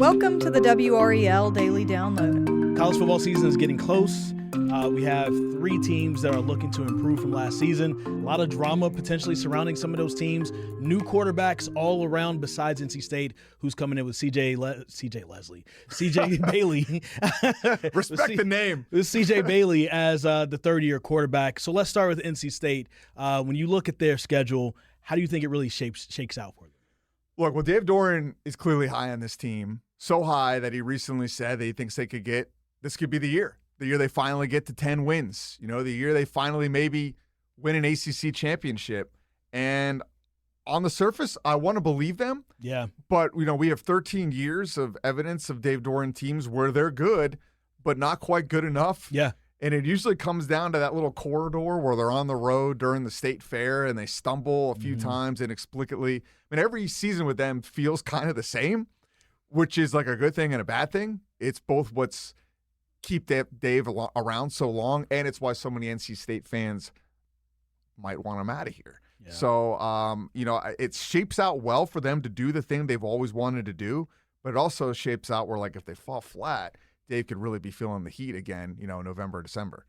Welcome to the WRAL Daily Download. College football season is getting close. We have 3 teams that are looking to improve from last season. A lot of drama potentially surrounding some of those teams. New quarterbacks all around besides NC State, who's coming in with CJ Bailey. Respect the name. With CJ Bailey as the third-year quarterback. So let's start with NC State. When you look at their schedule, how do you think it really shakes out for them? Look, well, Dave Doran is clearly high on this team. So high that he recently said that he thinks this could be the year they finally get to 10 wins. You know, the year they finally maybe win an ACC championship. And on the surface, I want to believe them. Yeah. But, you know, we have 13 years of evidence of Dave Doran teams where they're good, but not quite good enough. Yeah. And it usually comes down to that little corridor where they're on the road during the state fair and they stumble a few times inexplicably. I mean, every season with them feels kind of the same, which is like a good thing and a bad thing. It's both what's keep Dave around so long, and it's why so many NC State fans might want him out of here. Yeah. So, you know, it shapes out well for them to do the thing they've always wanted to do, but it also shapes out where, like, if they fall flat, Dave could really be feeling the heat again, you know, November, December.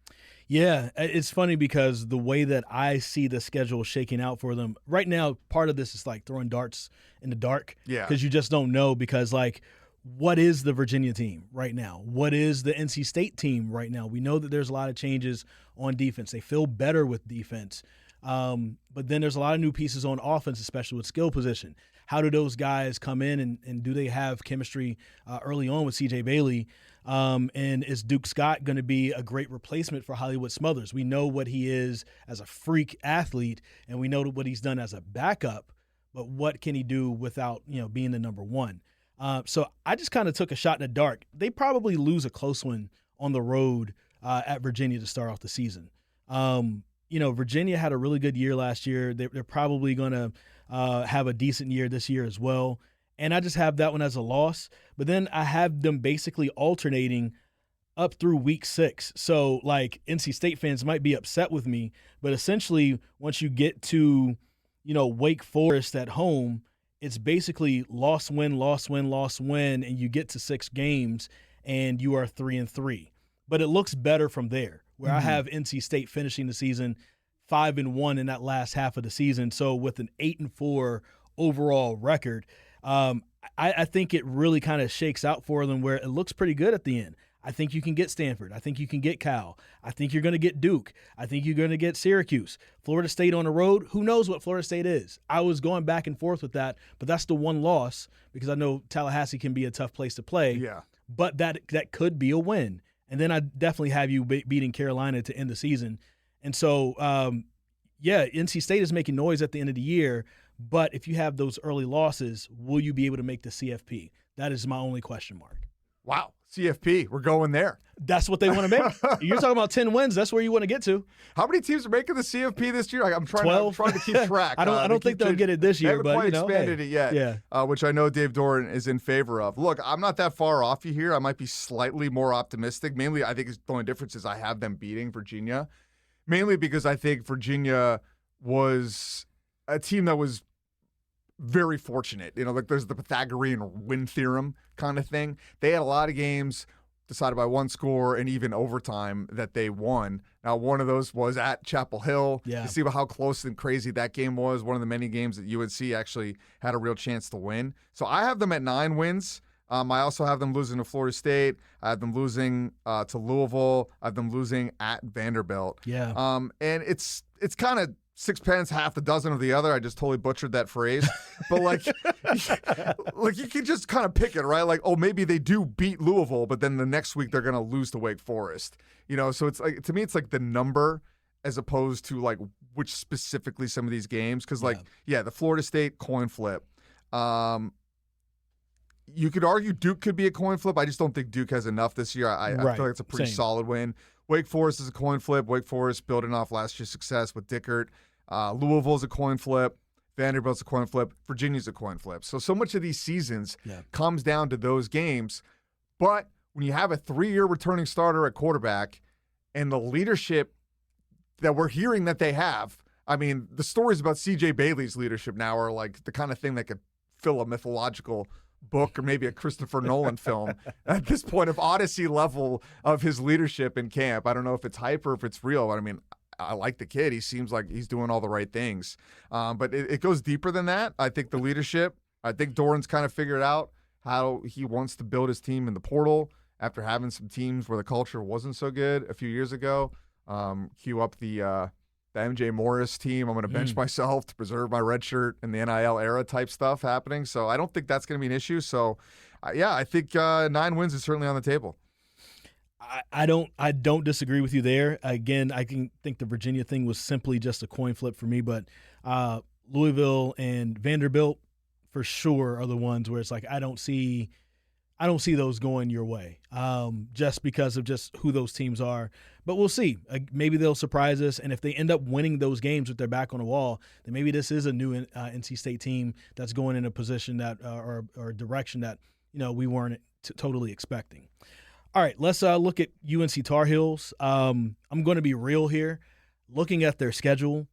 Yeah, it's funny because the way that I see the schedule shaking out for them right now, part of this is like throwing darts in the dark. Yeah. Because you just don't know because, like, what is the Virginia team right now? What is the NC State team right now? We know that there's a lot of changes on defense. They feel better with defense. But then there's a lot of new pieces on offense, especially with skill position. How do those guys come in and do they have chemistry early on with CJ Bailey? And is Duke Scott going to be a great replacement for Hollywood Smothers? We know what he is as a freak athlete, and we know what he's done as a backup, but what can he do without, you know, being the number one? So I just kind of took a shot in the dark. They probably lose a close one on the road at Virginia to start off the season. You know, Virginia had a really good year last year. They're probably going to have a decent year this year as well. And I just have that one as a loss. But then I have them basically alternating up through week 6. So, like, NC State fans might be upset with me, but essentially once you get to, you know, Wake Forest at home, it's basically loss, win, and you get to 6 games and you are 3-3. But it looks better from there, where I have NC State finishing the season 5-1 in that last half of the season. So with an 8-4 overall record, I think it really kind of shakes out for them where it looks pretty good at the end. I think you can get Stanford. I think you can get Cal. I think you're going to get Duke. I think you're going to get Syracuse. Florida State on the road, who knows what Florida State is? I was going back and forth with that, but that's the one loss because I know Tallahassee can be a tough place to play. Yeah. But that could be a win. And then I definitely have you beating Carolina to end the season. And so, NC State is making noise at the end of the year, but if you have those early losses, will you be able to make the CFP? That is my only question mark. Wow. CFP, we're going there. That's what they want to make. You're talking about 10 wins. That's where you want to get to. How many teams are making the CFP this year? I'm trying 12. to keep track. I don't think they'll get it this year, they haven't but quite expanded it yet. Yeah. Which I know Dave Doran is in favor of. Look, I'm not that far off you here. I might be slightly more optimistic. Mainly, I think the only difference is I have them beating Virginia. Mainly because I think Virginia was a team that was very fortunate. You know, like there's the Pythagorean win theorem kind of thing. They had a lot of games decided by one score and even overtime that they won. Now, one of those was at Chapel Hill. Yeah. You see how close and crazy that game was. One of the many games that UNC actually had a real chance to win. So I have them at 9 wins. I also have them losing to Florida State. I have them losing to Louisville. I have them losing at Vanderbilt. Yeah. And it's kind of sixpence, half a dozen of the other. I just totally butchered that phrase. But like you can just kind of pick it, right? Like, oh, maybe they do beat Louisville, but then the next week they're going to lose to Wake Forest. You know, so it's like, to me, it's like the number as opposed to like which specifically some of these games. Because the Florida State coin flip. You could argue Duke could be a coin flip. I just don't think Duke has enough this year. I feel like it's a pretty solid win. Wake Forest is a coin flip. Wake Forest building off last year's success with Dickert. Louisville's a coin flip. Vanderbilt's a coin flip. Virginia's a coin flip. So much of these seasons comes down to those games. But when you have a 3-year returning starter at quarterback and the leadership that we're hearing that they have, I mean, the stories about CJ Bailey's leadership now are like the kind of thing that could fill a mythological book or maybe a Christopher Nolan film at this point of Odyssey level of his leadership in camp. I don't know if it's hype or if it's real. I mean, I like the kid. He seems like he's doing all the right things. But it goes deeper than that. I think the leadership, I think Doran's kind of figured out how he wants to build his team in the portal after having some teams where the culture wasn't so good a few years ago. Cue up the MJ Morris team. I'm going to bench myself to preserve my red shirt and the NIL era type stuff happening. So I don't think that's going to be an issue. So, I think 9 wins is certainly on the table. I don't disagree with you there. Again, I can think the Virginia thing was simply just a coin flip for me, but Louisville and Vanderbilt for sure are the ones where it's like I don't see those going your way, just because of just who those teams are. But we'll see. Maybe they'll surprise us, and if they end up winning those games with their back on the wall, then maybe this is a new NC State team that's going in a position that or a direction that we weren't totally expecting. All right, let's look at UNC Tar Heels. I'm going to be real here. Looking at their schedule,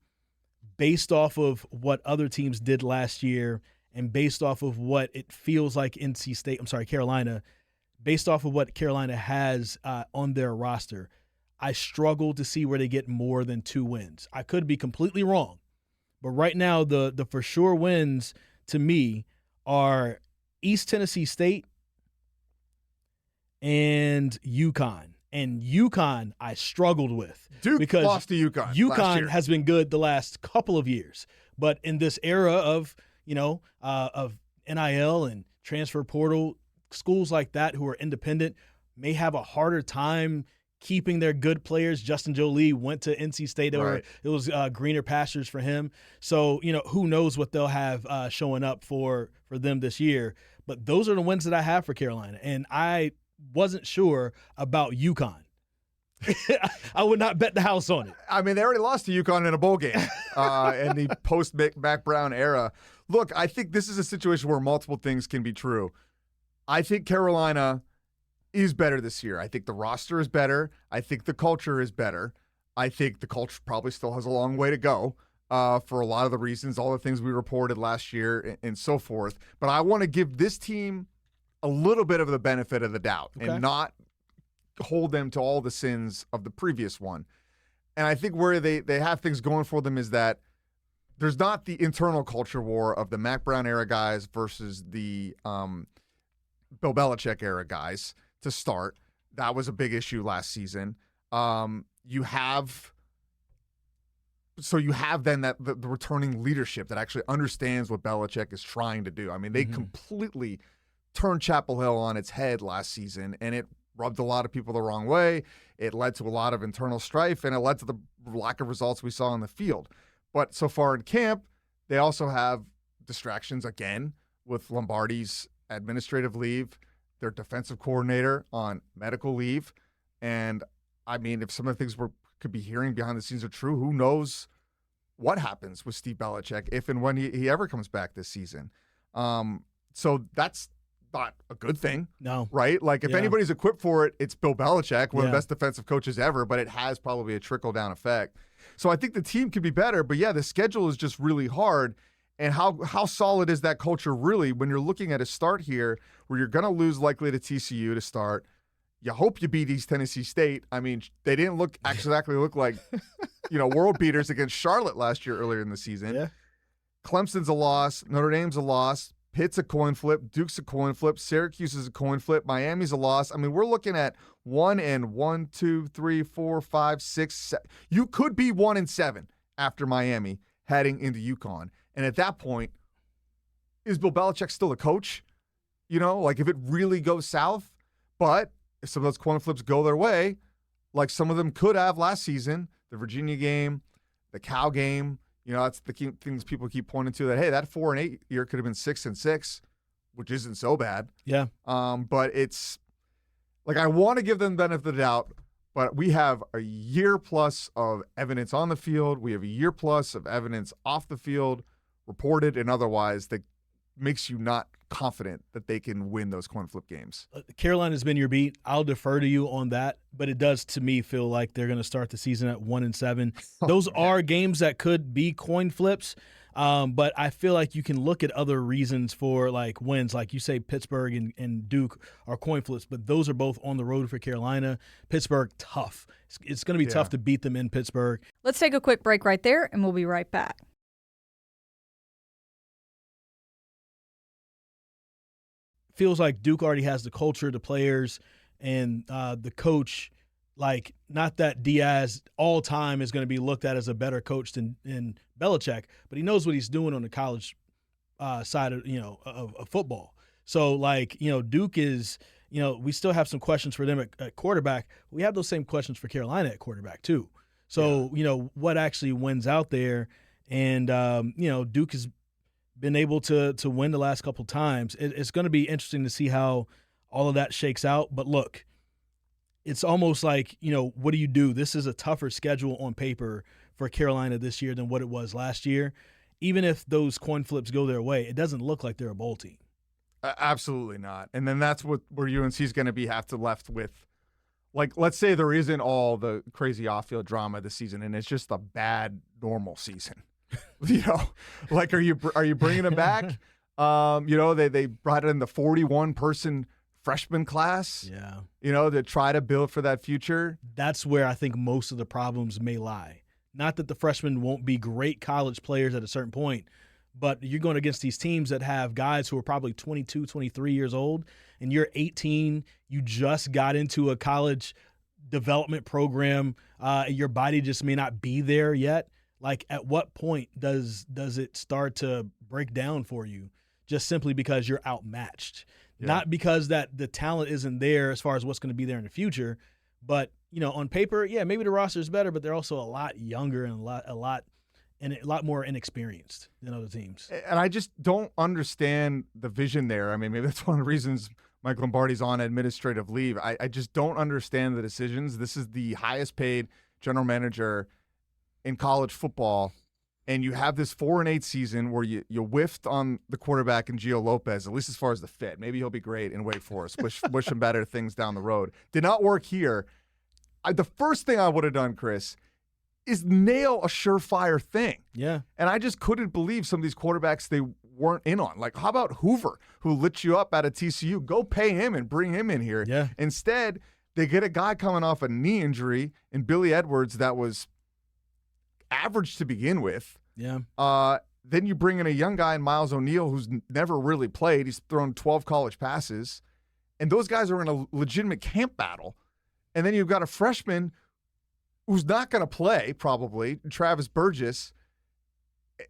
based off of what other teams did last year, and based off of what it feels like Carolina, based off of what Carolina has on their roster, I struggle to see where they get more than 2 wins. I could be completely wrong, but right now the for sure wins to me are East Tennessee State and UConn. And UConn I struged with. Duke because lost to UConn. UConn has been good the last couple of years, but in this era of of NIL and transfer portal, schools like that who are independent may have a harder time keeping their good players. Justin Jolie went to NC State. It was greener pastures for him. So, who knows what they'll have showing up for them this year. But those are the wins that I have for Carolina. And I wasn't sure about UConn. I would not bet the house on it. I mean, they already lost to UConn in a bowl game in the post-Mac Brown era. Look, I think this is a situation where multiple things can be true. I think Carolina is better this year. I think the roster is better. I think the culture is better. I think the culture probably still has a long way to go for a lot of the reasons, all the things we reported last year and so forth. But I want to give this team a little bit of the benefit of the doubt and not hold them to all the sins of the previous one. And I think where they have things going for them is that there's not the internal culture war of the Mac Brown era guys versus the Bill Belichick era guys to start. That was a big issue last season. You have then the returning leadership that actually understands what Belichick is trying to do. I mean, they completely turned Chapel Hill on its head last season, and it rubbed a lot of people the wrong way. It led to a lot of internal strife, and it led to the lack of results we saw on the field. But so far in camp, they also have distractions again with Lombardi's administrative leave, their defensive coordinator on medical leave. And I mean, if some of the things we could be hearing behind the scenes are true, who knows what happens with Steve Belichick if and when he ever comes back this season. So that's not a good thing. No. Right? Like, if anybody's equipped for it, it's Bill Belichick, one of the best defensive coaches ever, but it has probably a trickle-down effect. So I think the team could be better, but the schedule is just really hard. And how solid is that culture really when you're looking at a start here where you're going to lose likely to TCU to start? You hope you beat East Tennessee State. I mean, they didn't exactly look like, world beaters against Charlotte last year earlier in the season. Yeah. Clemson's a loss. Notre Dame's a loss. Pitt's a coin flip. Duke's a coin flip. Syracuse is a coin flip. Miami's a loss. I mean, we're looking at 1 2 3 4 5 6 7. You could be 1-7 after Miami heading into UConn. And at that point, is Bill Belichick still a coach? Like, if it really goes south, but if some of those coin flips go their way, like some of them could have last season, the Virginia game, the Cal game, that's the key things people keep pointing to, that, hey, that 4-8 year could have been 6-6, which isn't so bad. Yeah. But it's like, I want to give them the benefit of the doubt, but we have a year plus of evidence on the field. We have a year plus of evidence off the field, reported and otherwise, that makes you not confident that they can win those coin flip games. Carolina's been your beat. I'll defer to you on that, but it does to me feel like they're going to start the season at 1-7. Those are games that could be coin flips. But I feel like you can look at other reasons for like wins. Like you say, Pittsburgh and Duke are coin flips, but those are both on the road for Carolina. Pittsburgh, tough. It's going to be tough to beat them in Pittsburgh. Let's take a quick break right there, and we'll be right back. Feels like Duke already has the culture, the players, and the coach. Like, not that Diaz all time is going to be looked at as a better coach than Belichick, but he knows what he's doing on the college side of of football. So like Duke is we still have some questions for them at quarterback. We have those same questions for Carolina at quarterback too. So what actually wins out there, and Duke has been able to win the last couple times. It's going to be interesting to see how all of that shakes out. But look, it's almost like, what do you do? This is a tougher schedule on paper for Carolina this year than what it was last year. Even if those coin flips go their way, it doesn't look like they're a bowl team. Absolutely not. And then that's where UNC is going to be left with. Like, let's say there isn't all the crazy off-field drama this season, and it's just a bad normal season. Like, are you bringing them back? They brought in the 41-person freshman class. Yeah. To try to build for that future. That's where I think most of the problems may lie. Not that the freshmen won't be great college players at a certain point, but you're going against these teams that have guys who are probably 22, 23 years old, and you're 18. You just got into a college development program. Your body just may not be there yet. Like, at what point does it start to break down for you just simply because you're outmatched? Yeah. Not because that the talent isn't there as far as what's going to be there in the future, but on paper, maybe the roster is better, but they're also a lot younger and a lot more inexperienced than other teams. And I just don't understand the vision there. I mean, maybe that's one of the reasons Mike Lombardi's on administrative leave. I just don't understand the decisions. This is the highest paid general manager in college football, and you have this 4-8 season where you whiffed on the quarterback in Gio Lopez, at least as far as the fit. Maybe he'll be great in Wake Forest. Wish him better things down the road. Did not work here. The first thing I would have done, Chris, is nail a surefire thing. Yeah. And I just couldn't believe some of these quarterbacks they weren't in on. Like, how about Hoover, who lit you up out of TCU? Go pay him and bring him in here. Yeah. Instead, they get a guy coming off a knee injury in Billy Edwards that was average to begin with. Yeah. Then you bring in a young guy in Miles O'Neill who's never really played. He's thrown 12 college passes. And those guys are in a legitimate camp battle. And then you've got a freshman who's not going to play, probably, Travis Burgess.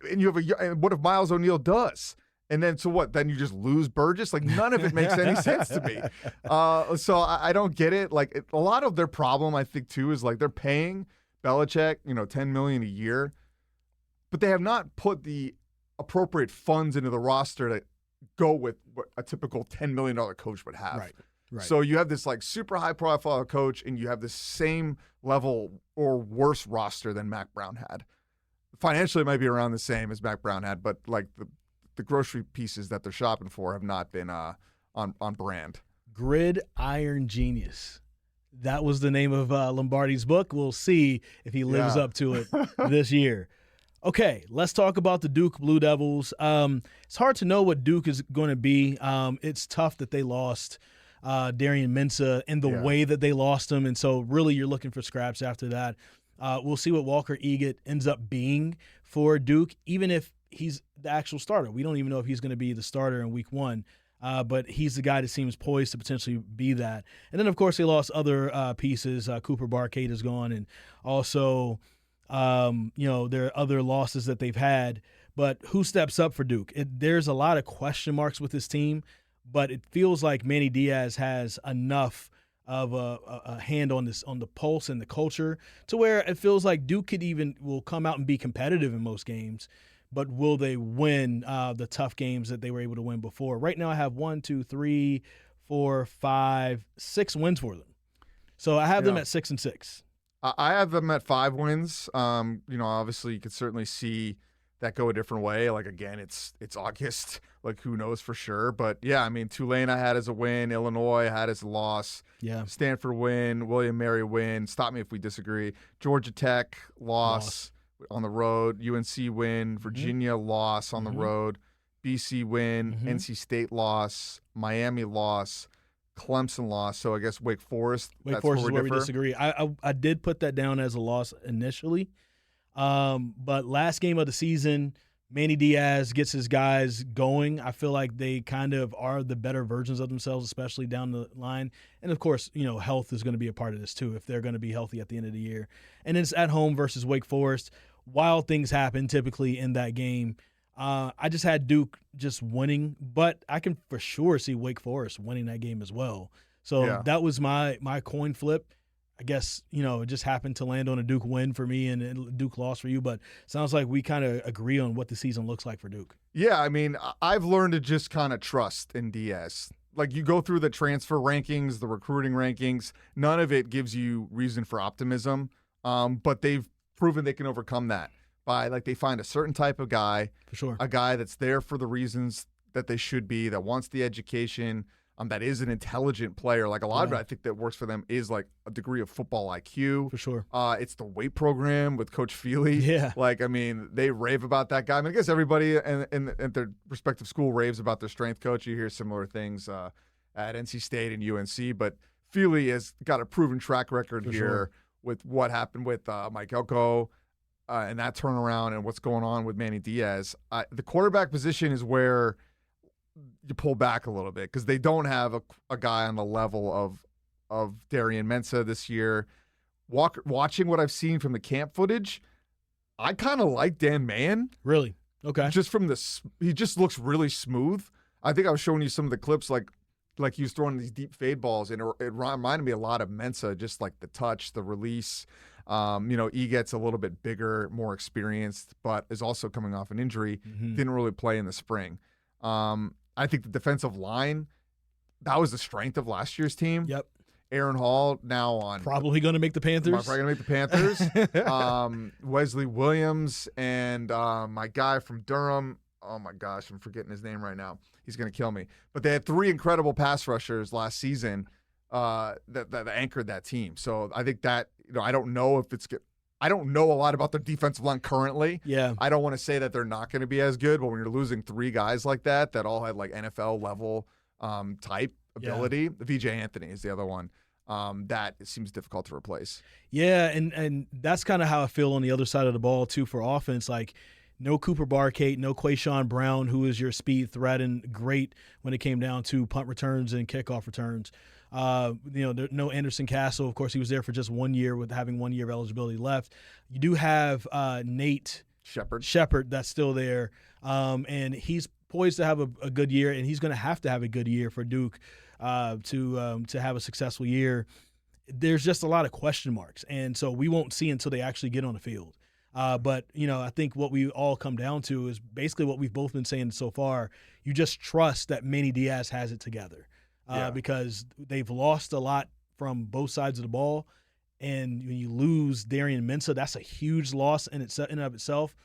And you have and what if Miles O'Neill does? And then, so what? Then you just lose Burgess? Like, none of it makes any sense to me. So I don't get it. Like, a lot of their problem, I think, too, is like they're paying Belichick, $10 million a year, but they have not put the appropriate funds into the roster to go with what a typical $10 million coach would have. Right. So you have this like super high profile coach, and you have the same level or worse roster than Mac Brown had. Financially, it might be around the same as Mac Brown had, but like the grocery pieces that they're shopping for have not been on brand. Gridiron Genius. That was the name of Lombardi's book. We'll see if he lives up to it this year. Okay, let's talk about the Duke Blue Devils. It's hard to know what Duke is going to be. It's tough that they lost Darian Mensah in the way that they lost him, and so really you're looking for scraps after that. We'll see what Walker Eagot ends up being for Duke, even if he's the actual starter. We don't even know if he's going to be the starter in week 1. But he's the guy that seems poised to potentially be that. And then, of course, they lost other pieces. Cooper Barcade is gone, and also, there are other losses that they've had. But who steps up for Duke? There's a lot of question marks with this team, but it feels like Manny Diaz has enough of a hand on the pulse and the culture to where it feels like Duke will come out and be competitive in most games. But will they win the tough games that they were able to win before? Right now I have 1, 2, 3, 4, 5, 6 wins for them. So I have them at 6-6. I have them at 5 wins. Obviously you could certainly see that go a different way. Like, again, it's August. Like, who knows for sure. But, yeah, I mean, Tulane I had as a win. Illinois I had as a loss. Yeah. Stanford win. William Mary win. Stop me if we disagree. Georgia Tech loss. on the road, UNC win, Virginia loss on the road, BC win, NC State loss, Miami loss, Clemson loss. So I guess Wake Forest. Wake Forest is where we disagree. I did put that down as a loss initially, but last game of the season, Manny Diaz gets his guys going. I feel like they kind of are the better versions of themselves, especially down the line. And, of course, health is going to be a part of this too if they're going to be healthy at the end of the year. And it's at home versus Wake Forest. Wild things happen typically in that game. I just had Duke just winning, but I can for sure see Wake Forest winning that game as well. So that was my coin flip. I guess, it just happened to land on a Duke win for me and a Duke loss for you, but sounds like we kind of agree on what the season looks like for Duke. Yeah, I mean, I've learned to just kind of trust in Diaz. Like, you go through the transfer rankings, the recruiting rankings, none of it gives you reason for optimism, but they've proven they can overcome that by, they find a certain type of guy, for sure, a guy that's there for the reasons that they should be, that wants the education, that is an intelligent player. Like, a lot of it, I think, that works for them is a degree of football IQ. For sure. It's the weight program with Coach Feely. Yeah. They rave about that guy. I guess everybody at their respective school raves about their strength coach. You hear similar things at NC State and UNC, but Feely has got a proven track record here with what happened with Mike Elko and that turnaround and what's going on with Manny Diaz. The quarterback position is where you pull back a little bit because they don't have a guy on the level of Darian Mensah this year. Watching what I've seen from the camp footage, I kind of like Dan Mann. Really? Okay. Just from he just looks really smooth. I think I was showing you some of the clips like he was throwing these deep fade balls, and it reminded me a lot of Mensah, just like the touch, the release. He gets a little bit bigger, more experienced, but is also coming off an injury. Didn't really play in the spring. I think the defensive line, that was the strength of last year's team. Yep. Aaron Hall now on. Probably going to make the Panthers. Probably going to make the Panthers. Wesley Williams and my guy from Durham. Oh, my gosh, I'm forgetting his name right now. He's going to kill me. But they had 3 incredible pass rushers last season that anchored that team. So I think that, I don't know if it's good. I don't know a lot about their defensive line currently. Yeah. I don't want to say that they're not going to be as good, but when you're losing 3 guys like that all had NFL level type ability, VJ Anthony is the other one. That it seems difficult to replace. Yeah, and that's kind of how I feel on the other side of the ball too for offense. No Cooper Barkate, no Quayshawn Brown, who is your speed threat and great when it came down to punt returns and kickoff returns. No Anderson Castle. Of course, he was there for just 1 year with having 1 year of eligibility left. You do have Nate Shepard that's still there, and he's poised to have a good year, and he's going to have a good year for Duke to have a successful year. There's just a lot of question marks, and so we won't see until they actually get on the field. But I think what we all come down to is basically what we've both been saying so far. You just trust that Manny Diaz has it together. Because they've lost a lot from both sides of the ball. And when you lose Darian Mensah, that's a huge loss in and of itself.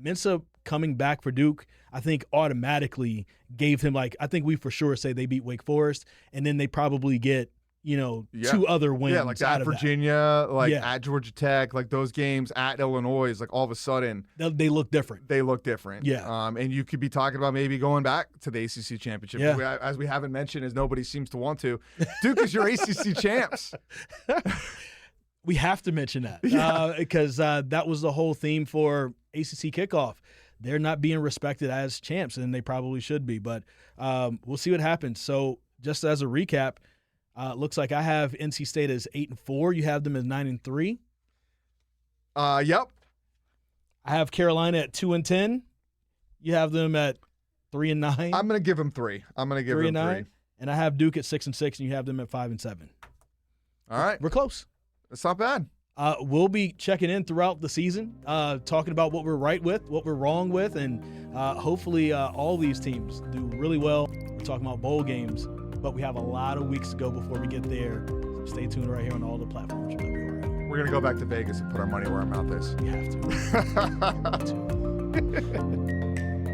Mensah coming back for Duke, I think automatically gave him I think we for sure say they beat Wake Forest, and then they probably get 2 other wins. Yeah, like at Virginia, at Georgia Tech, those games at Illinois, all of a sudden they look different. Yeah. And you could be talking about maybe going back to the ACC championship. Yeah. As we haven't mentioned, as nobody seems to want to. Duke is your ACC champs. We have to mention that because that was the whole theme for ACC kickoff. They're not being respected as champs, and they probably should be. But we'll see what happens. So just as a recap, looks like I have NC State as 8-4. You have them as 9-3. Yep. I have Carolina at 2-10. You have them at 3-9. I'm going to give them 3. I'm going to give them 3. And I have Duke at 6-6, and you have them at 5-7. All right, we're close. That's not bad. We'll be checking in throughout the season, talking about what we're right with, what we're wrong with, and hopefully all these teams do really well. We're talking about bowl games. But we have a lot of weeks to go before we get there. So stay tuned right here on all the platforms of WRAL. We're going to go back to Vegas and put our money where our mouth is. We have to.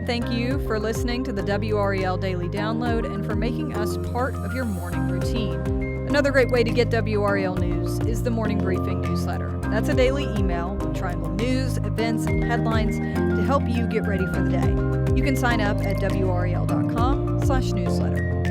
Thank you for listening to the WRAL Daily Download and for making us part of your morning routine. Another great way to get WRAL news is the Morning Briefing newsletter. That's a daily email with Triangle news, events, and headlines to help you get ready for the day. You can sign up at WRAL.com/newsletter.